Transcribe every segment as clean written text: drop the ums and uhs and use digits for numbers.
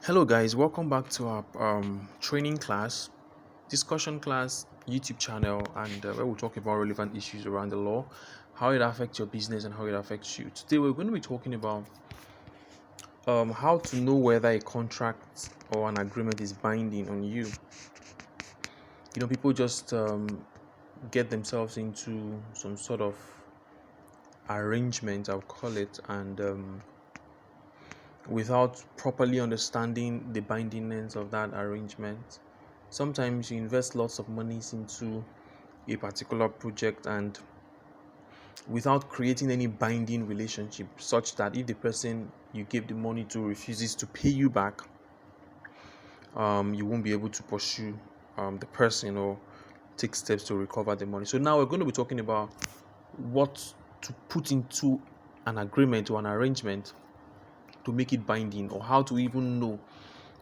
Hello guys, welcome back to our training class, discussion class, YouTube channel, and where we talk about relevant issues around the law, how it affects your business and how it affects you. Today we're going to be talking about how to know whether a contract or an agreement is binding on you. People just get themselves into some sort of arrangement, I'll call it, and without properly understanding the bindingness of that arrangement. Sometimes you invest lots of monies into a particular project and without creating any binding relationship, such that if the person you gave the money to refuses to pay you back, you won't be able to pursue the person or take steps to recover the money. So now we're going to be talking about what to put into an agreement or an arrangement to make it binding, or how to even know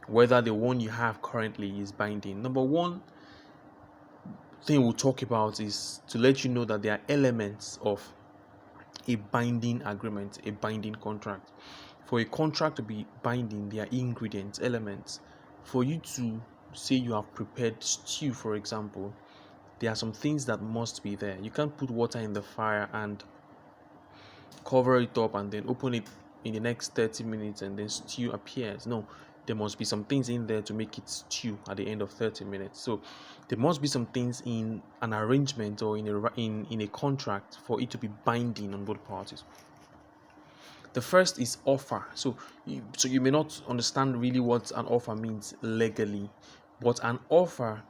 whether the one you have currently is binding. Number one thing we'll talk about is to let you know that there are elements of a binding agreement, a binding contract. For a contract to be binding, there are ingredients, elements. For you to say you have prepared stew, for example, there are some things that must be there. You can't put water in the fire and cover it up and then open it in the next 30 minutes and then stew appears. No, there must be some things in there to make it stew at the end of 30 minutes. So there must be some things in an arrangement or in a contract for it to be binding on both parties. The first is offer. So you may not understand really what an offer means legally, but an offer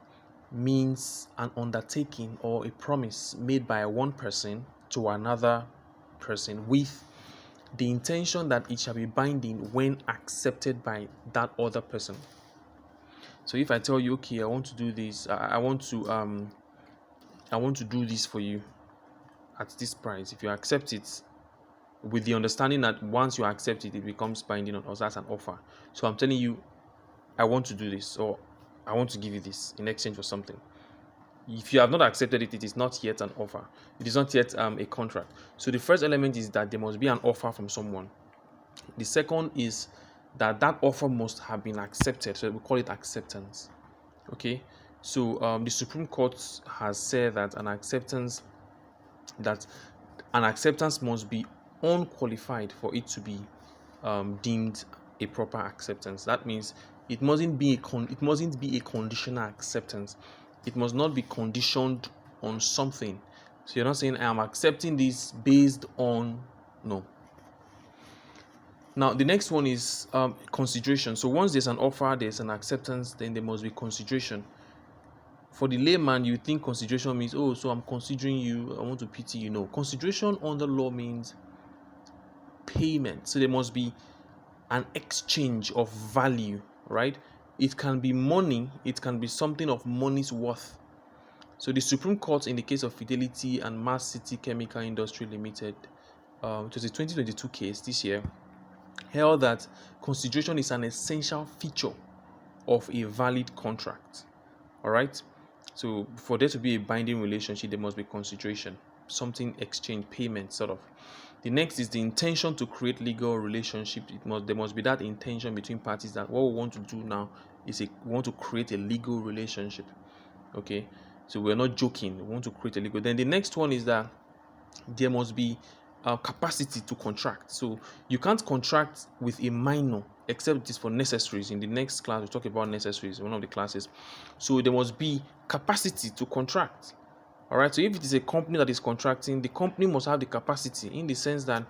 means an undertaking or a promise made by one person to another person with the intention that it shall be binding when accepted by that other person. So if I tell you, okay, I want to do this, I want to do this for you at this price. If you accept it, with the understanding that once you accept it, it becomes binding on us. That's an offer. So I'm telling you, I want to do this, or I want to give you this in exchange for something. If you have not accepted it, it is not yet an offer. It is not yet a contract. So the first element is that there must be an offer from someone. The second is that offer must have been accepted. So we call it acceptance. Okay. So the Supreme Court has said that an acceptance must be unqualified for it to be deemed a proper acceptance. That means it mustn't be a conditional acceptance. It must not be conditioned on something. So you're not saying I am accepting this based on no. Now the next one is consideration. So once there's an offer, there's an acceptance, then there must be consideration. For the layman, you think consideration means, oh, so I'm considering you, I want to pity you. No, consideration under law means payment. So there must be an exchange of value, right? It can be money, it can be something of money's worth. So the Supreme Court, in the case of Fidelity and Mass City Chemical Industry Limited, it was a 2022 case this year, held that consideration is an essential feature of a valid contract. All right. So for there to be a binding relationship, there must be consideration, something exchange, payment, sort of. The next is the intention to create legal relationship. There must be that intention between parties that what we want to do now is we want to create a legal relationship. Okay, so we're not joking. We want to create a legal. Then the next one is that there must be capacity to contract. So you can't contract with a minor except it is for necessaries. In the next class, we'll talk about necessaries, one of the classes. So there must be capacity to contract. All right. So if it is a company that is contracting, the company must have the capacity in the sense that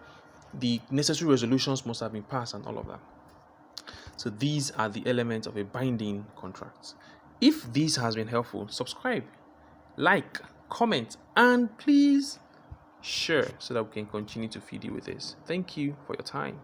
the necessary resolutions must have been passed and all of that. So these are the elements of a binding contract. If this has been helpful, subscribe, like, comment, and please share so that we can continue to feed you with this. Thank you for your time.